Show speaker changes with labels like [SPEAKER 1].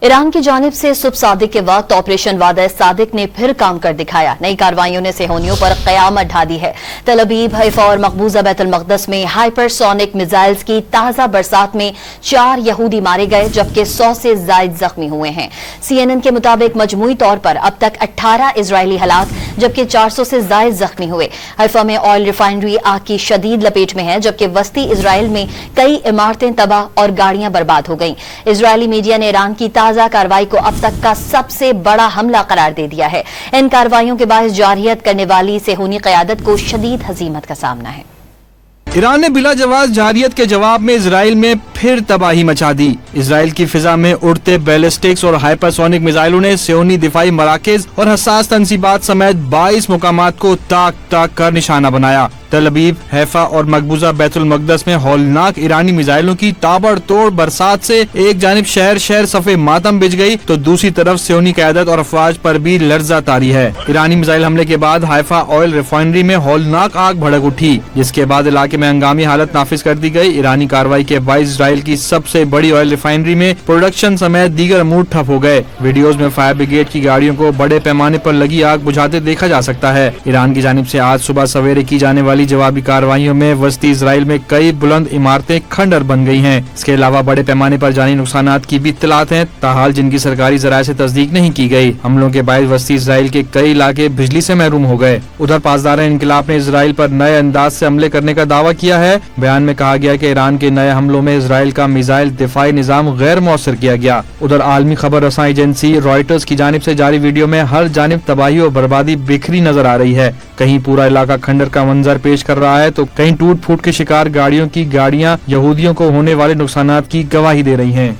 [SPEAKER 1] Iran की जानिब से सुबह सादिक के वक्त ऑपरेशन वादा सादिक ने फिर काम कर दिखाया। नई कार्रवाइयों ने सेहोनियों पर कयामत ढा दी है। तल अबीब, हैफा और मकबूजा बैतुल मक़दस में हाइपरसोनिक मिसाइल्स की ताज़ा बरसात में 4 यहूदी मारे गए, जबकि 100 से ज़ायद जख्मी हुए हैं। CNN के मुताबिक मजमूई तौर पर अब तक 18 इजरायली हलाक, जबकि 400 से ज़ायद जख्मी हुए। हैफा में ऑयल रिफाइनरी आग की शदीद लपेट में है, जबकि वस्ती इजराइल में कई इमारतें तबाह और गाड़ियां बर्बाद हो गईं। इजरायली मीडिया ने ईरान की ताज़ा कार्रवाई को अब तक का सबसे बड़ा हमला करार दे दिया है। इन कार्रवाइयों के बायस जारियत करने वाली सेहूनी क़यादत को शदीद हज़ीमत का सामना है।
[SPEAKER 2] ईरान ने बिला जवाब जारियत के जवाब में इजराइल में फिर तबाही मचा दी। इजराइल की फिजा में उड़ते बैलिस्टिक्स और हाइपरसोनिक मिसाइलों ने सेहोनी दिफाई मराकज और हसास तंसीबात समेत 22 मुकामात को ताक ताक कर निशाना बनाया। तल अबीब, हैफा और मकबूजा बैतुल मक़दस में हौलनाक ईरानी मिसाइलों की ताबड़तोड़ बरसात से एक जानिब शहर शहर सफ़े मातम बिछ गई, तो दूसरी तरफ सेहोनी क़यादत और अफवाज पर भी लर्जा तारी है। ईरानी मिसाइल हमले के बाद हैफा ऑयल रिफाइनरी में हौलनाक आग भड़क उठी, जिसके बाद इलाके में हंगामी हालत नाफिज कर दी गई। ईरानी कार्रवाई के बायस इजराइल की सबसे बड़ी ऑयल रिफाइनरी में प्रोडक्शन समेत दीगर अमूर ठप हो गए। वीडियोज में फायर ब्रिगेड की गाड़ियों को बड़े पैमाने पर लगी आग बुझाते देखा जा सकता है। ईरान की जानिब से आज सुबह सवेरे की जाने वाली जवाबी कार्रवाइयों में वस्ती इजराइल में कई बुलंद इमारतें खंडर बन गई हैं। इसके अलावा बड़े पैमाने पर जानी नुकसानात की भी इत्तलात हैं, ताहाल जिनकी सरकारी जराये से तस्दीक नहीं की गई। हमलों के बायस वस्ती इजराइल के कई इलाके बिजली से महरूम हो गए। उधर पासदार इनकलाब ने इजराइल पर नए अंदाज से हमले करने का दावा किया है। बयान में कहा गया कि ईरान के नए हमलों में इजराइल का मिसाइल दिफाई निजाम गैर मौसर किया गया। उधर आलमी खबर रसां एजेंसी रॉयटर्स की जानिब से जारी वीडियो में हर जानिब तबाही और बर्बादी बिखरी नजर आ रही है। कहीं पूरा इलाका खंडर का मंजर पेश कर रहा है, तो कहीं टूट फूट के शिकार गाड़ियों की गाड़ियां यहूदियों को होने वाले नुकसानात की गवाही दे रही हैं।